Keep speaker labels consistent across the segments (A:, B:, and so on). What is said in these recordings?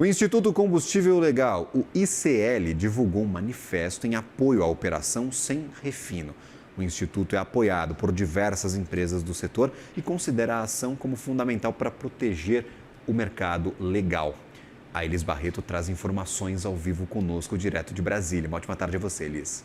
A: O Instituto Combustível Legal, o ICL, divulgou um manifesto em apoio à operação Sem Refino. O Instituto é apoiado por diversas empresas do setor e considera a ação como fundamental para proteger o mercado legal. A Elis Barreto traz informações ao vivo conosco, direto de Brasília. Uma ótima tarde a você, Elis.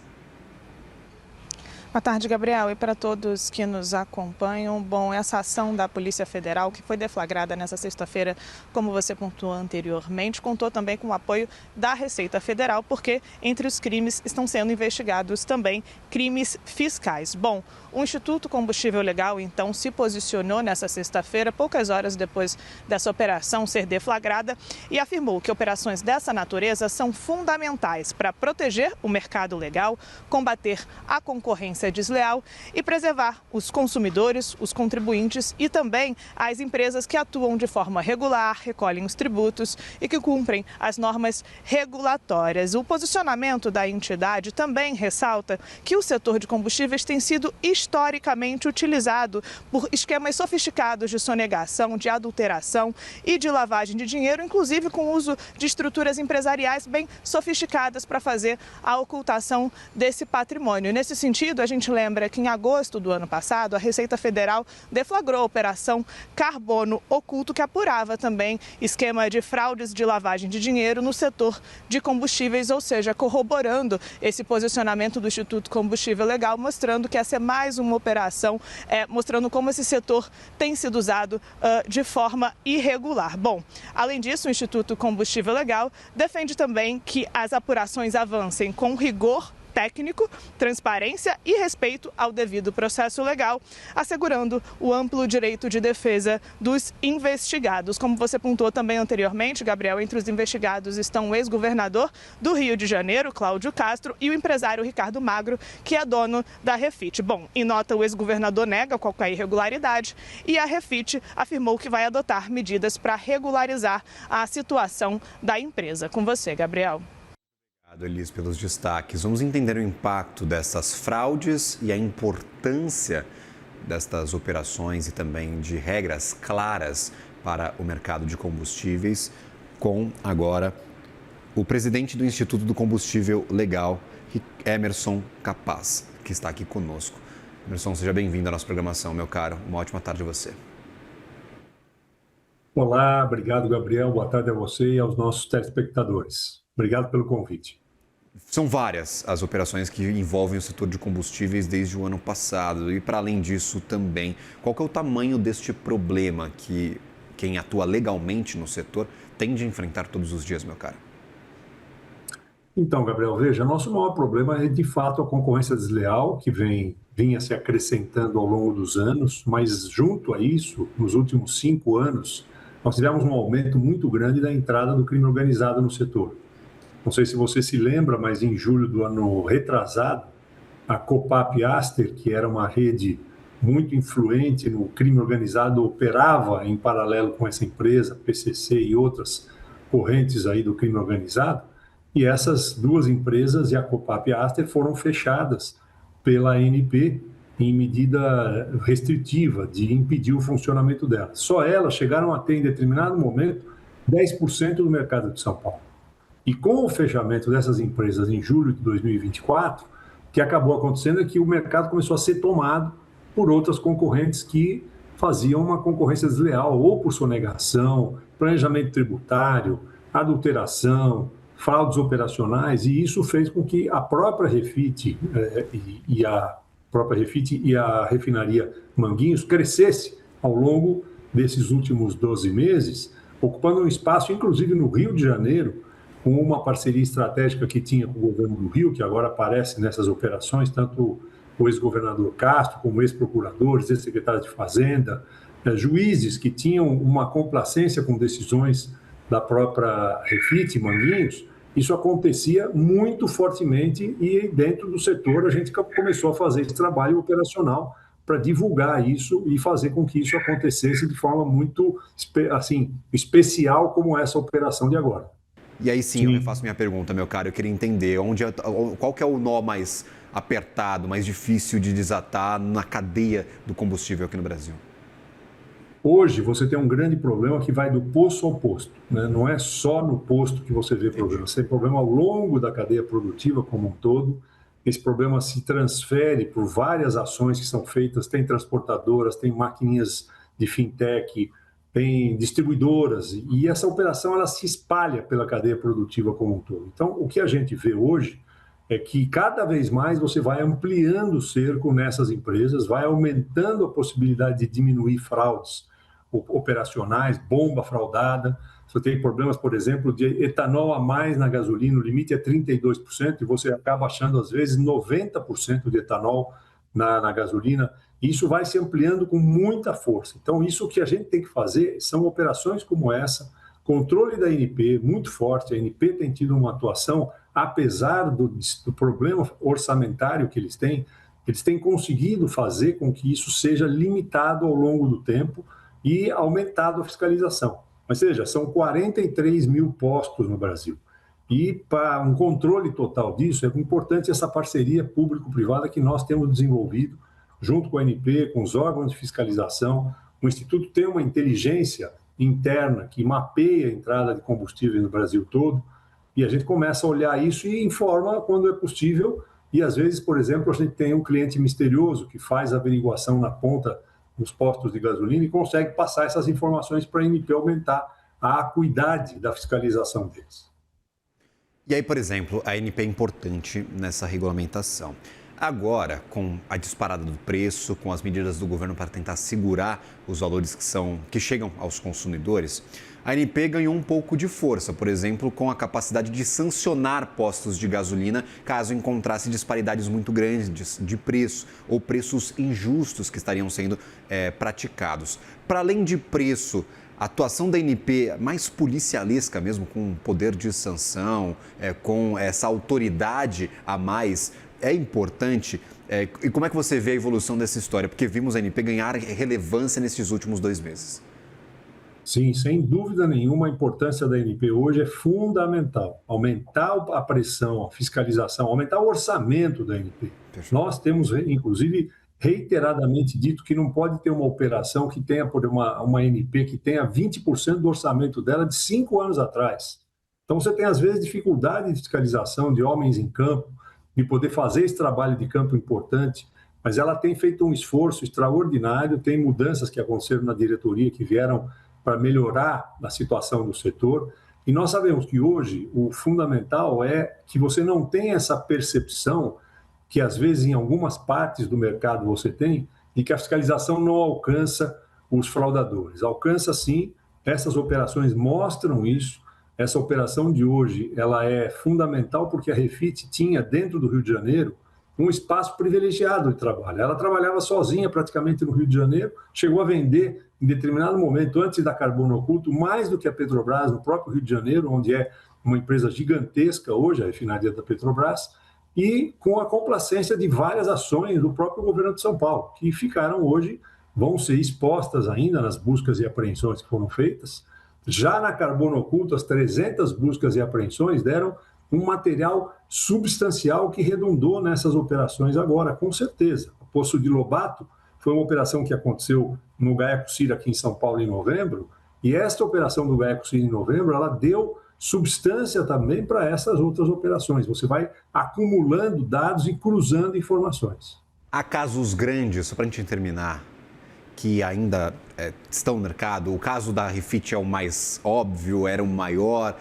B: Boa tarde, Gabriel, e para todos que nos acompanham. Bom, essa ação da Polícia Federal, que foi deflagrada nessa sexta-feira, como você pontuou anteriormente, contou também com o apoio da Receita Federal, porque entre os crimes estão sendo investigados também crimes fiscais. Bom, o Instituto Combustível Legal, então, se posicionou nessa sexta-feira, poucas horas depois dessa operação ser deflagrada, e afirmou que operações dessa natureza são fundamentais para proteger o mercado legal, combater a concorrência desleal e preservar os consumidores, os contribuintes e também as empresas que atuam de forma regular, recolhem os tributos e que cumprem as normas regulatórias. O posicionamento da entidade também ressalta que o setor de combustíveis tem sido historicamente utilizado por esquemas sofisticados de sonegação, de adulteração e de lavagem de dinheiro, inclusive com o uso de estruturas empresariais bem sofisticadas para fazer a ocultação desse patrimônio. Nesse sentido, a gente lembra que em agosto do ano passado, a Receita Federal deflagrou a Operação Carbono Oculto, que apurava também esquema de fraudes de lavagem de dinheiro no setor de combustíveis, ou seja, corroborando esse posicionamento do Instituto Combustível Legal, mostrando que essa é mais uma operação, mostrando como esse setor tem sido usado de forma irregular. Bom, além disso, o Instituto Combustível Legal defende também que as apurações avancem com rigor técnico, transparência e respeito ao devido processo legal, assegurando o amplo direito de defesa dos investigados. Como você pontuou também anteriormente, Gabriel, entre os investigados estão o ex-governador do Rio de Janeiro, Cláudio Castro, e o empresário Ricardo Magro, que é dono da Refit. Bom, em nota, o ex-governador nega qualquer irregularidade e a Refit afirmou que vai adotar medidas para regularizar a situação da empresa. Com você, Gabriel.
A: Obrigado, Elis, pelos destaques. Vamos entender o impacto dessas fraudes e a importância destas operações e também de regras claras para o mercado de combustíveis com, agora, o presidente do Instituto do Combustível Legal, Emerson Capaz, que está aqui conosco. Emerson, seja bem-vindo à nossa programação, meu caro. Uma ótima tarde a você.
C: Olá, obrigado, Gabriel. Boa tarde a você e aos nossos telespectadores. Obrigado pelo convite.
A: São várias as operações que envolvem o setor de combustíveis desde o ano passado. E, para além disso, também, qual que é o tamanho deste problema que quem atua legalmente no setor tem de enfrentar todos os dias, meu caro?
C: Então, Gabriel, veja, nosso maior problema é, de fato, a concorrência desleal, que vinha se acrescentando ao longo dos anos, mas, junto a isso, nos últimos 5 anos, nós tivemos um aumento muito grande da entrada do crime organizado no setor. Não sei se você se lembra, mas em julho do ano retrasado, a Copap Aster, que era uma rede muito influente no crime organizado, operava em paralelo com essa empresa, PCC e outras correntes aí do crime organizado, e essas duas empresas e a Copap Aster foram fechadas pela ANP em medida restritiva de impedir o funcionamento delas. Só elas chegaram a ter, em determinado momento, 10% do mercado de São Paulo. E com o fechamento dessas empresas em julho de 2024, o que acabou acontecendo é que o mercado começou a ser tomado por outras concorrentes que faziam uma concorrência desleal, ou por sonegação, planejamento tributário, adulteração, fraudes operacionais, e isso fez com que a própria Refit e a refinaria Manguinhos crescesse ao longo desses últimos 12 meses, ocupando um espaço, inclusive no Rio de Janeiro, com uma parceria estratégica que tinha com o governo do Rio, que agora aparece nessas operações, tanto o ex-governador Castro, como ex-procuradores, ex-secretários de Fazenda, juízes que tinham uma complacência com decisões da própria Refit, Manguinhos. Isso acontecia muito fortemente e dentro do setor a gente começou a fazer esse trabalho operacional para divulgar isso e fazer com que isso acontecesse de forma muito especial, como essa operação de agora.
A: E aí sim, eu faço minha pergunta, meu caro. Eu queria entender qual que é o nó mais apertado, mais difícil de desatar na cadeia do combustível aqui no Brasil.
C: Hoje você tem um grande problema que vai do poço ao posto, né? Não é só no posto que você vê problema, você tem problema ao longo da cadeia produtiva como um todo. Esse problema se transfere por várias ações que são feitas, tem transportadoras, tem maquininhas de fintech, tem distribuidoras, e essa operação ela se espalha pela cadeia produtiva como um todo. Então, o que a gente vê hoje é que cada vez mais você vai ampliando o cerco nessas empresas, vai aumentando a possibilidade de diminuir fraudes operacionais, bomba fraudada. Você tem problemas, por exemplo, de etanol a mais na gasolina, o limite é 32%, e você acaba achando, às vezes, 90% de etanol na gasolina. E isso vai se ampliando com muita força. Então, isso que a gente tem que fazer são operações como essa, controle da ANP muito forte. A ANP tem tido uma atuação, apesar do problema orçamentário que eles têm conseguido fazer com que isso seja limitado ao longo do tempo e aumentado a fiscalização. Mas seja, são 43 mil postos no Brasil. E para um controle total disso, é importante essa parceria público-privada que nós temos desenvolvido, junto com a ANP, com os órgãos de fiscalização. O Instituto tem uma inteligência interna que mapeia a entrada de combustível no Brasil todo, e a gente começa a olhar isso e informa quando é possível. E às vezes, por exemplo, a gente tem um cliente misterioso que faz a averiguação na ponta nos postos de gasolina e consegue passar essas informações para a ANP aumentar a acuidade da fiscalização deles.
A: E aí, por exemplo, a ANP é importante nessa regulamentação. Agora, com a disparada do preço, com as medidas do governo para tentar segurar os valores que chegam aos consumidores, a ANP ganhou um pouco de força, por exemplo, com a capacidade de sancionar postos de gasolina caso encontrasse disparidades muito grandes de preço ou preços injustos que estariam sendo praticados. Para além de preço, a atuação da ANP é mais policialesca mesmo, com poder de sanção, com essa autoridade a mais, é importante. E como é que você vê a evolução dessa história? Porque vimos a ANP ganhar relevância nesses últimos 2 meses.
C: Sim, sem dúvida nenhuma, a importância da ANP hoje é fundamental. Aumentar a pressão, a fiscalização, aumentar o orçamento da ANP. Nós temos, inclusive, reiteradamente dito que não pode ter uma operação que tenha uma ANP que tenha 20% do orçamento dela de 5 anos atrás. Então, você tem, às vezes, dificuldade de fiscalização de homens em campo, de poder fazer esse trabalho de campo importante, mas ela tem feito um esforço extraordinário, tem mudanças que aconteceram na diretoria que vieram para melhorar a situação do setor. E nós sabemos que hoje o fundamental é que você não tenha essa percepção que às vezes em algumas partes do mercado você tem, de que a fiscalização não alcança os fraudadores. Alcança sim, essas operações mostram isso. Essa operação de hoje ela é fundamental porque a Refit tinha dentro do Rio de Janeiro um espaço privilegiado de trabalho. Ela trabalhava sozinha praticamente no Rio de Janeiro, chegou a vender em determinado momento, antes da Carbono Oculto, mais do que a Petrobras no próprio Rio de Janeiro, onde é uma empresa gigantesca hoje, a refinaria da Petrobras, e com a complacência de várias ações do próprio governo de São Paulo, que ficaram hoje, vão ser expostas ainda nas buscas e apreensões que foram feitas. Já na Carbono Oculto, as 300 buscas e apreensões deram um material substancial que redundou nessas operações agora, com certeza. O Poço de Lobato foi uma operação que aconteceu no Gaia-Cira aqui em São Paulo em novembro, e esta operação do Gaia-Cira em novembro, ela deu substância também para essas outras operações. Você vai acumulando dados e cruzando informações.
A: Há casos grandes, só para a gente terminar, que ainda estão no mercado. O caso da Refit é o mais óbvio, era o maior.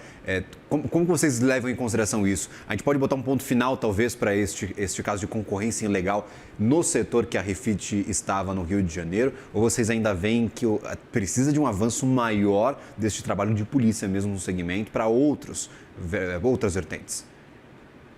A: Como vocês levam em consideração isso? A gente pode botar um ponto final, talvez, para este caso de concorrência ilegal no setor que a Refit estava no Rio de Janeiro? Ou vocês ainda veem que precisa de um avanço maior deste trabalho de polícia mesmo no segmento para outras vertentes?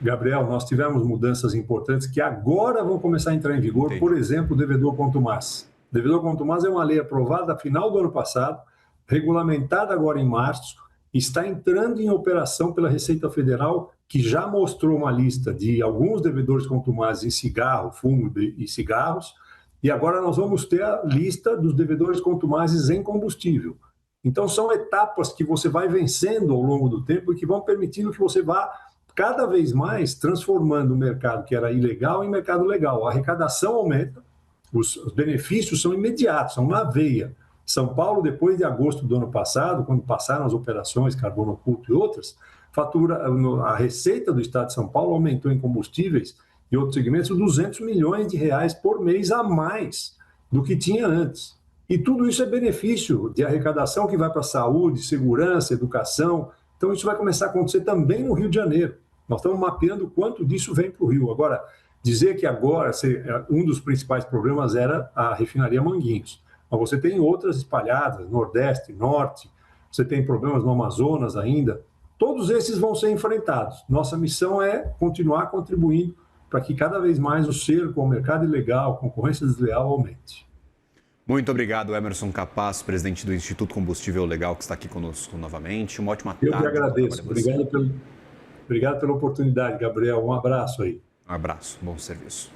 C: Gabriel, nós tivemos mudanças importantes que agora vão começar a entrar em vigor. Entendi. Por exemplo, o devedor contumaz. O devedor contumaz é uma lei aprovada no final do ano passado, regulamentada agora em março, está entrando em operação pela Receita Federal, que já mostrou uma lista de alguns devedores contumazes em cigarro, fumo e cigarros, e agora nós vamos ter a lista dos devedores contumazes em combustível. Então, são etapas que você vai vencendo ao longo do tempo e que vão permitindo que você vá cada vez mais transformando o mercado que era ilegal em mercado legal. A arrecadação aumenta, os benefícios são imediatos, são na veia. São Paulo, depois de agosto do ano passado, quando passaram as operações Carbono Oculto e outras, a receita do Estado de São Paulo aumentou em combustíveis e outros segmentos 200 milhões de reais por mês a mais do que tinha antes. E tudo isso é benefício de arrecadação que vai para a saúde, segurança, educação. Então isso vai começar a acontecer também no Rio de Janeiro. Nós estamos mapeando quanto disso vem para o Rio. Agora, dizer que agora um dos principais problemas era a refinaria Manguinhos. Mas você tem outras espalhadas, Nordeste, Norte, você tem problemas no Amazonas ainda. Todos esses vão ser enfrentados. Nossa missão é continuar contribuindo para que cada vez mais o cerco ao mercado ilegal, concorrência desleal aumente.
A: Muito obrigado, Emerson Capaz, presidente do Instituto Combustível Legal, que está aqui conosco novamente. Uma ótima tarde.
C: Eu que agradeço. Obrigado pela oportunidade, Gabriel. Um abraço aí.
A: Um abraço. Bom serviço.